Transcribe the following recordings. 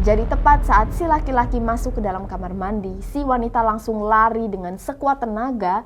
Jadi tepat saat si laki-laki masuk ke dalam kamar mandi, si wanita langsung lari dengan sekuat tenaga.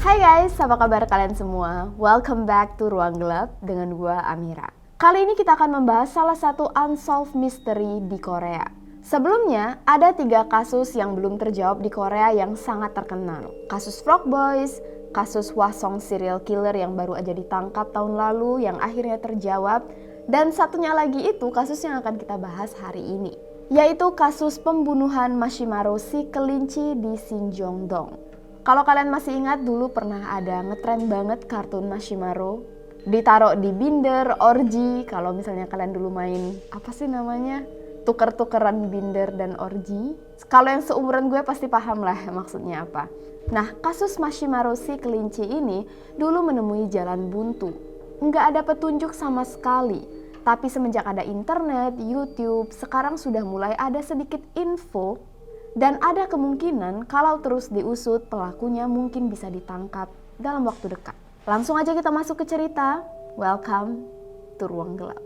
Hai guys, apa kabar kalian semua? Welcome back to Ruang Gelap dengan gua Amira. Kali ini kita akan membahas salah satu unsolved mystery di Korea. Sebelumnya, ada 3 kasus yang belum terjawab di Korea yang sangat terkenal. Kasus Frog Boys, kasus Hwasong serial killer yang baru aja ditangkap tahun lalu yang akhirnya terjawab, dan satunya lagi itu kasus yang akan kita bahas hari ini, yaitu kasus pembunuhan Mashimaro si kelinci di Sinjongdong. Kalau kalian masih ingat, dulu pernah ada ngetren banget kartun Mashimaro, ditaruh di binder, orgy. Kalau misalnya kalian dulu main, apa sih namanya? Tuker-tukeran binder dan orgy. Kalau yang seumuran gue pasti paham lah maksudnya apa. Nah, kasus Mashimaro si kelinci ini dulu menemui jalan buntu. Nggak ada petunjuk sama sekali. Tapi semenjak ada internet, YouTube, sekarang sudah mulai ada sedikit info. Dan ada kemungkinan kalau terus diusut, pelakunya mungkin bisa ditangkap dalam waktu dekat. Langsung aja kita masuk ke cerita. Welcome to Ruang Gelap.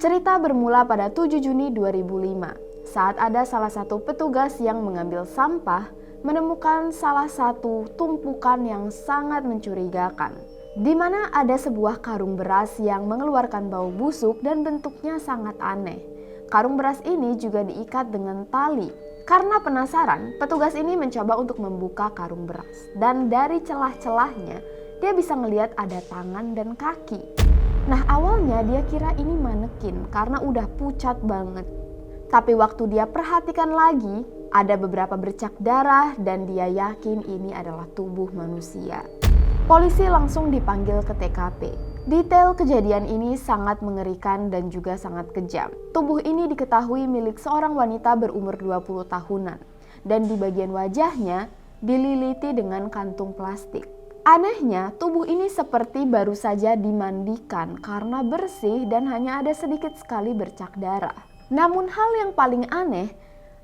Cerita bermula pada 7 Juni 2005, saat ada salah satu petugas yang mengambil sampah menemukan salah satu tumpukan yang sangat mencurigakan, di mana ada sebuah karung beras yang mengeluarkan bau busuk dan bentuknya sangat aneh. Karung beras ini juga diikat dengan tali. Karena penasaran, petugas ini mencoba untuk membuka karung beras, dan dari celah-celahnya dia bisa melihat ada tangan dan kaki. Nah, awalnya dia kira ini manekin karena udah pucat banget. Tapi waktu dia perhatikan lagi, ada beberapa bercak darah dan dia yakin ini adalah tubuh manusia. Polisi langsung dipanggil ke TKP. Detail kejadian ini sangat mengerikan dan juga sangat kejam. Tubuh ini diketahui milik seorang wanita berumur 20 tahunan. Dan di bagian wajahnya dililiti dengan kantung plastik. Anehnya, tubuh ini seperti baru saja dimandikan karena bersih dan hanya ada sedikit sekali bercak darah. Namun hal yang paling aneh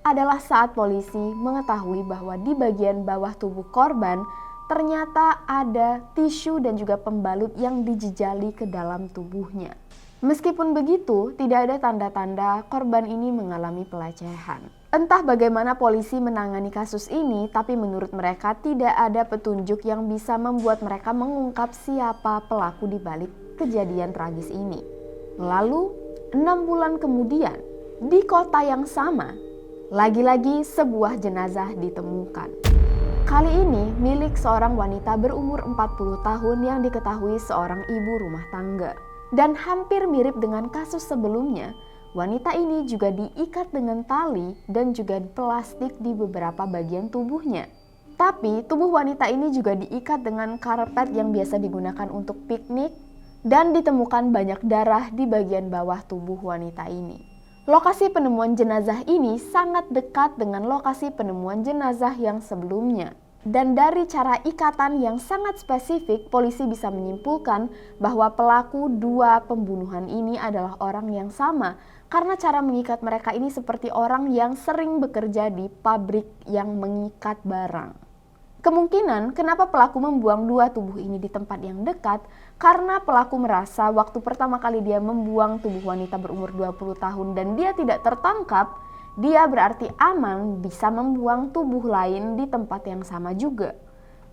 adalah saat polisi mengetahui bahwa di bagian bawah tubuh korban ternyata ada tisu dan juga pembalut yang dijejali ke dalam tubuhnya. Meskipun begitu, tidak ada tanda-tanda korban ini mengalami pelecehan. Entah bagaimana polisi menangani kasus ini, tapi menurut mereka tidak ada petunjuk yang bisa membuat mereka mengungkap siapa pelaku di balik kejadian tragis ini. Lalu, 6 bulan kemudian, di kota yang sama, lagi-lagi sebuah jenazah ditemukan. Kali ini milik seorang wanita berumur 40 tahun yang diketahui seorang ibu rumah tangga. Dan hampir mirip dengan kasus sebelumnya, wanita ini juga diikat dengan tali dan juga plastik di beberapa bagian tubuhnya. Tapi tubuh wanita ini juga diikat dengan karpet yang biasa digunakan untuk piknik dan ditemukan banyak darah di bagian bawah tubuh wanita ini. Lokasi penemuan jenazah ini sangat dekat dengan lokasi penemuan jenazah yang sebelumnya. Dan dari cara ikatan yang sangat spesifik, polisi bisa menyimpulkan bahwa pelaku 2 pembunuhan ini adalah orang yang sama. Karena cara mengikat mereka ini seperti orang yang sering bekerja di pabrik yang mengikat barang. Kemungkinan kenapa pelaku membuang 2 tubuh ini di tempat yang dekat, karena pelaku merasa waktu pertama kali dia membuang tubuh wanita berumur 20 tahun dan dia tidak tertangkap, dia berarti aman bisa membuang tubuh lain di tempat yang sama juga.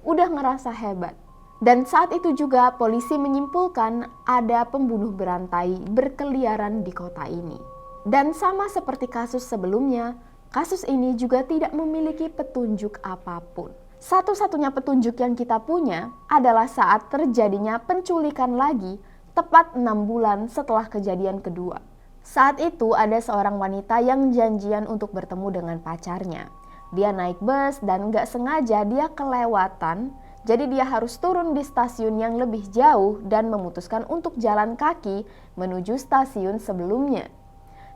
Udah ngerasa hebat. Dan saat itu juga polisi menyimpulkan ada pembunuh berantai berkeliaran di kota ini. Dan sama seperti kasus sebelumnya, kasus ini juga tidak memiliki petunjuk apapun. Satu-satunya petunjuk yang kita punya adalah saat terjadinya penculikan lagi tepat 6 bulan setelah kejadian kedua. Saat itu ada seorang wanita yang janjian untuk bertemu dengan pacarnya. Dia naik bus dan gak sengaja dia kelewatan, jadi dia harus turun di stasiun yang lebih jauh dan memutuskan untuk jalan kaki menuju stasiun sebelumnya.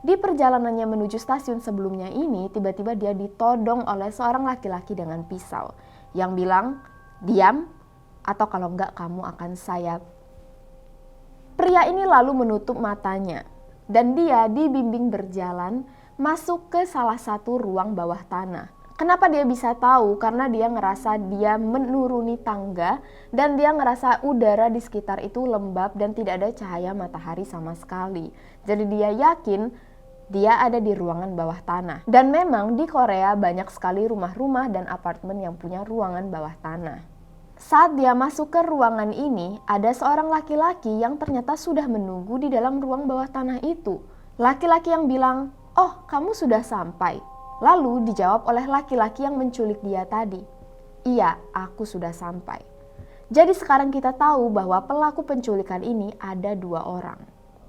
Di perjalanannya menuju stasiun sebelumnya ini, tiba-tiba dia ditodong oleh seorang laki-laki dengan pisau yang bilang, "Diam atau kalau enggak kamu akan saya. Pria ini lalu menutup matanya dan dia dibimbing berjalan masuk ke salah satu ruang bawah tanah. Kenapa dia bisa tahu? Karena dia ngerasa dia menuruni tangga dan dia ngerasa udara di sekitar itu lembab dan tidak ada cahaya matahari sama sekali. Jadi dia yakin dia ada di ruangan bawah tanah. Dan memang di Korea banyak sekali rumah-rumah dan apartemen yang punya ruangan bawah tanah. Saat dia masuk ke ruangan ini, ada seorang laki-laki yang ternyata sudah menunggu di dalam ruang bawah tanah itu. Laki-laki yang bilang, "Oh, kamu sudah sampai." Lalu dijawab oleh laki-laki yang menculik dia tadi, "Iya, aku sudah sampai." Jadi sekarang kita tahu bahwa pelaku penculikan ini ada 2 orang.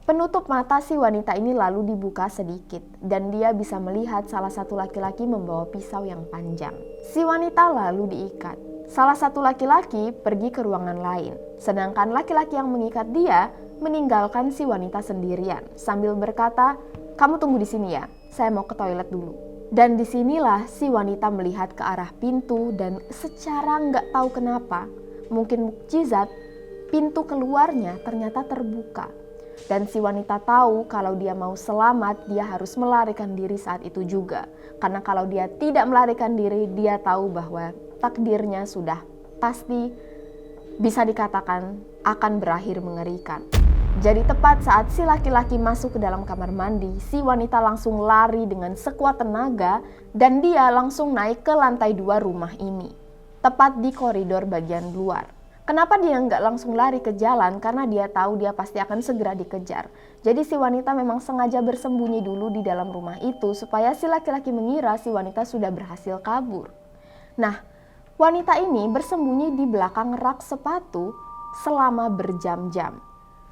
Penutup mata si wanita ini lalu dibuka sedikit dan dia bisa melihat salah satu laki-laki membawa pisau yang panjang. Si wanita lalu diikat. Salah satu laki-laki pergi ke ruangan lain, sedangkan laki-laki yang mengikat dia meninggalkan si wanita sendirian sambil berkata, "Kamu tunggu di sini ya, saya mau ke toilet dulu." Dan disinilah si wanita melihat ke arah pintu dan secara nggak tahu kenapa, mungkin mukjizat, pintu keluarnya ternyata terbuka. Dan si wanita tahu kalau dia mau selamat, dia harus melarikan diri saat itu juga. Karena kalau dia tidak melarikan diri, dia tahu bahwa takdirnya sudah pasti bisa dikatakan akan berakhir mengerikan. Jadi tepat saat si laki-laki masuk ke dalam kamar mandi, si wanita langsung lari dengan sekuat tenaga dan dia langsung naik ke lantai 2 rumah ini. Tepat di koridor bagian luar. Kenapa dia nggak langsung lari ke jalan? Karena dia tahu dia pasti akan segera dikejar. Jadi si wanita memang sengaja bersembunyi dulu di dalam rumah itu supaya si laki-laki mengira si wanita sudah berhasil kabur. Nah, wanita ini bersembunyi di belakang rak sepatu selama berjam-jam.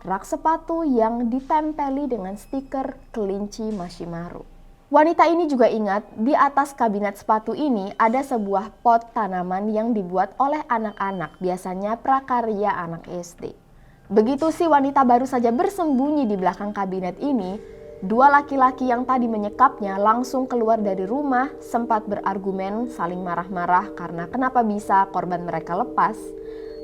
Rak sepatu yang ditempeli dengan stiker kelinci Mashimaru. Wanita ini juga ingat di atas kabinet sepatu ini ada sebuah pot tanaman yang dibuat oleh anak-anak, biasanya prakarya anak SD. Begitu si wanita baru saja bersembunyi di belakang kabinet ini, 2 laki-laki yang tadi menyekapnya langsung keluar dari rumah, sempat berargumen saling marah-marah karena kenapa bisa korban mereka lepas.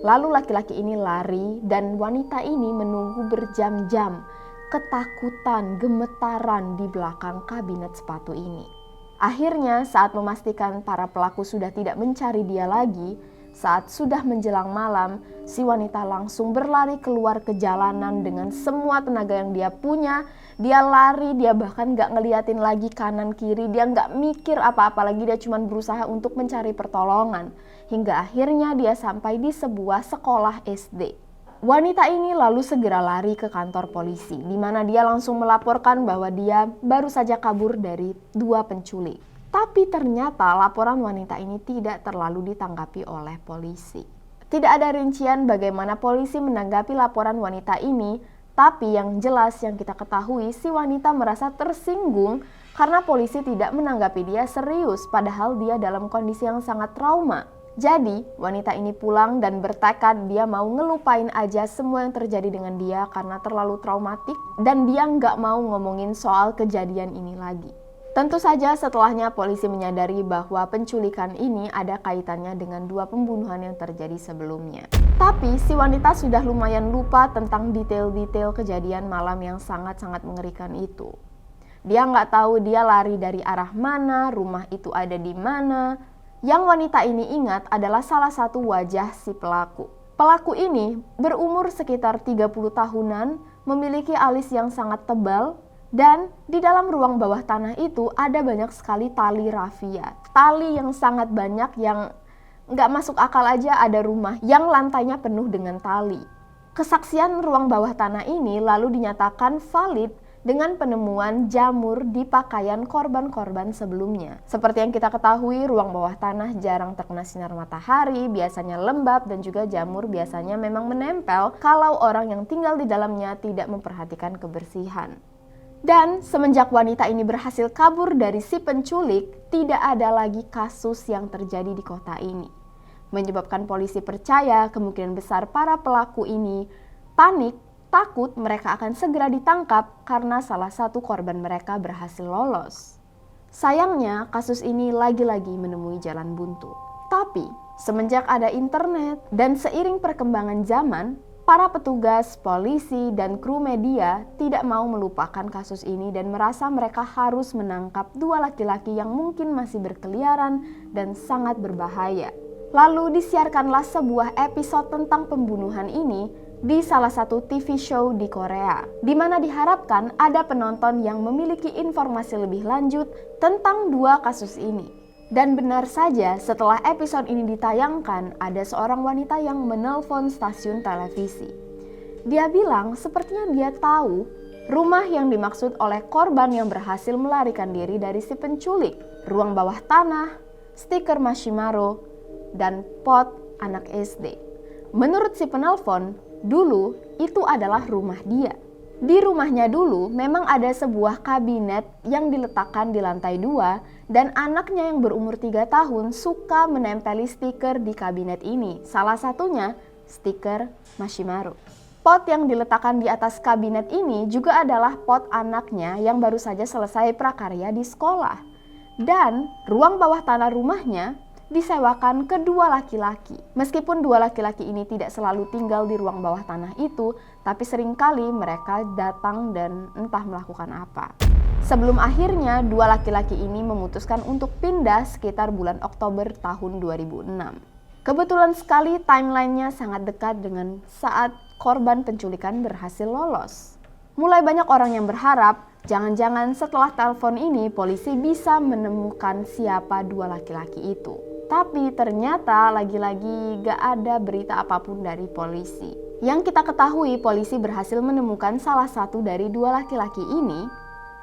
Lalu laki-laki ini lari dan wanita ini menunggu berjam-jam, ketakutan, gemetaran di belakang kabinet sepatu ini. Akhirnya saat memastikan para pelaku sudah tidak mencari dia lagi, saat sudah menjelang malam, si wanita langsung berlari keluar ke jalanan dengan semua tenaga yang dia punya. Dia lari, dia bahkan gak ngeliatin lagi kanan kiri, dia gak mikir apa-apa lagi, dia cuma berusaha untuk mencari pertolongan. Hingga akhirnya dia sampai di sebuah sekolah SD. Wanita ini lalu segera lari ke kantor polisi, di mana dia langsung melaporkan bahwa dia baru saja kabur dari 2 penculik. Tapi ternyata laporan wanita ini tidak terlalu ditanggapi oleh polisi. Tidak ada rincian bagaimana polisi menanggapi laporan wanita ini, tapi yang jelas yang kita ketahui si wanita merasa tersinggung karena polisi tidak menanggapi dia serius padahal dia dalam kondisi yang sangat trauma. Jadi wanita ini pulang dan bertekad dia mau ngelupain aja semua yang terjadi dengan dia karena terlalu traumatik dan dia nggak mau ngomongin soal kejadian ini lagi. Tentu saja setelahnya polisi menyadari bahwa penculikan ini ada kaitannya dengan 2 pembunuhan yang terjadi sebelumnya. Tapi si wanita sudah lumayan lupa tentang detail-detail kejadian malam yang sangat-sangat mengerikan itu. Dia nggak tahu dia lari dari arah mana, rumah itu ada di mana. Yang wanita ini ingat adalah salah satu wajah si pelaku. Pelaku ini berumur sekitar 30 tahunan, memiliki alis yang sangat tebal, dan di dalam ruang bawah tanah itu ada banyak sekali tali rafia. Tali yang sangat banyak yang nggak masuk akal aja, ada rumah yang lantainya penuh dengan tali. Kesaksian ruang bawah tanah ini lalu dinyatakan valid dengan penemuan jamur di pakaian korban-korban sebelumnya. Seperti yang kita ketahui, ruang bawah tanah jarang terkena sinar matahari, biasanya lembab dan juga jamur biasanya memang menempel kalau orang yang tinggal di dalamnya tidak memperhatikan kebersihan. Dan semenjak wanita ini berhasil kabur dari si penculik, tidak ada lagi kasus yang terjadi di kota ini. Menyebabkan polisi percaya kemungkinan besar para pelaku ini panik, takut mereka akan segera ditangkap karena salah satu korban mereka berhasil lolos. Sayangnya kasus ini lagi-lagi menemui jalan buntu. Tapi Semenjak ada internet dan seiring perkembangan zaman, para petugas, polisi, dan kru media tidak mau melupakan kasus ini dan merasa mereka harus menangkap dua laki-laki yang mungkin masih berkeliaran dan sangat berbahaya. Lalu disiarkanlah sebuah episode tentang pembunuhan ini di salah satu TV show di Korea, di mana diharapkan ada penonton yang memiliki informasi lebih lanjut tentang dua kasus ini. Dan benar saja, setelah episode ini ditayangkan, ada seorang wanita yang menelpon stasiun televisi. Dia bilang sepertinya dia tahu rumah yang dimaksud oleh korban yang berhasil melarikan diri dari si penculik, ruang bawah tanah, stiker marshmallow, dan pot anak SD. Menurut si penelpon, dulu itu adalah rumah dia. Di rumahnya dulu memang ada sebuah kabinet yang diletakkan di lantai 2 dan anaknya yang berumur 3 tahun suka menempeli stiker di kabinet ini. Salah satunya stiker marshmallow. Pot yang diletakkan di atas kabinet ini juga adalah pot anaknya yang baru saja selesai prakarya di sekolah. Dan ruang bawah tanah rumahnya disewakan kedua laki-laki. Meskipun dua laki-laki ini tidak selalu tinggal di ruang bawah tanah itu, tapi seringkali mereka datang dan entah melakukan apa. Sebelum akhirnya dua laki-laki ini memutuskan untuk pindah sekitar bulan Oktober tahun 2006. Kebetulan sekali timelinenya sangat dekat dengan saat korban penculikan berhasil lolos. Mulai banyak orang yang berharap jangan-jangan setelah telepon ini polisi bisa menemukan siapa dua laki-laki itu. Tapi ternyata lagi-lagi gak ada berita apapun dari polisi. Yang kita ketahui, polisi berhasil menemukan salah satu dari dua laki-laki ini.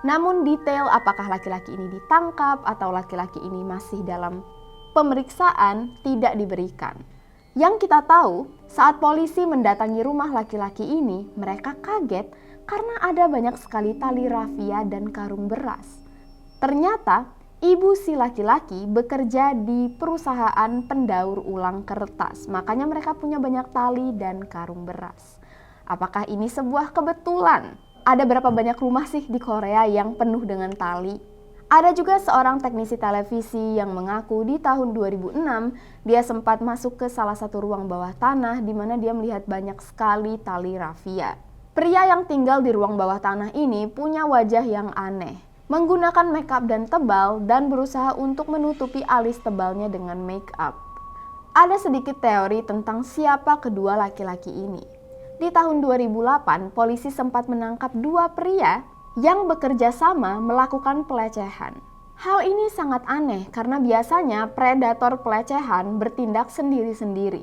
Namun detail apakah laki-laki ini ditangkap atau laki-laki ini masih dalam pemeriksaan tidak diberikan. Yang kita tahu, saat polisi mendatangi rumah laki-laki ini, mereka kaget karena ada banyak sekali tali rafia dan karung beras. Ternyata ibu si laki-laki bekerja di perusahaan pendaur ulang kertas, makanya mereka punya banyak tali dan karung beras. Apakah ini sebuah kebetulan? Ada berapa banyak rumah sih di Korea yang penuh dengan tali? Ada juga seorang teknisi televisi yang mengaku di tahun 2006 dia sempat masuk ke salah satu ruang bawah tanah di mana dia melihat banyak sekali tali rafia. Pria yang tinggal di ruang bawah tanah ini punya wajah yang aneh, menggunakan makeup dan tebal dan berusaha untuk menutupi alis tebalnya dengan makeup. Ada sedikit teori tentang siapa kedua laki-laki ini. Di tahun 2008, polisi sempat menangkap dua pria yang bekerja sama melakukan pelecehan. Hal ini sangat aneh karena biasanya predator pelecehan bertindak sendiri-sendiri.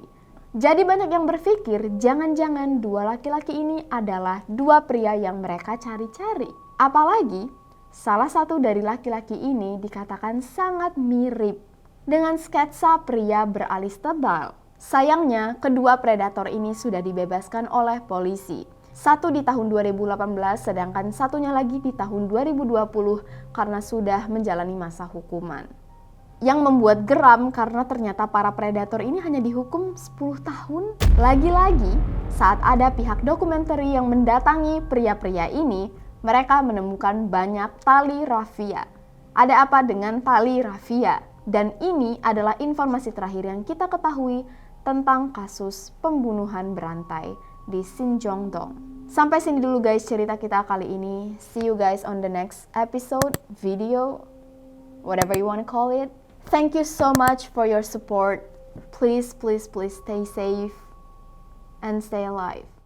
Jadi banyak yang berpikir jangan-jangan dua laki-laki ini adalah dua pria yang mereka cari-cari. Apalagi salah satu dari laki-laki ini dikatakan sangat mirip dengan sketsa pria beralis tebal. Sayangnya, kedua predator ini sudah dibebaskan oleh polisi. Satu di tahun 2018, sedangkan satunya lagi di tahun 2020 karena sudah menjalani masa hukuman. Yang membuat geram karena ternyata para predator ini hanya dihukum 10 tahun. Lagi-lagi, saat ada pihak dokumenter yang mendatangi pria-pria ini, mereka menemukan banyak tali rafia. Ada apa dengan tali rafia? Dan ini adalah informasi terakhir yang kita ketahui tentang kasus pembunuhan berantai di Sinjongdong. Sampai sini dulu guys cerita kita kali ini. See you guys on the next episode, video, whatever you want to call it. Thank you so much for your support. Please stay safe and stay alive.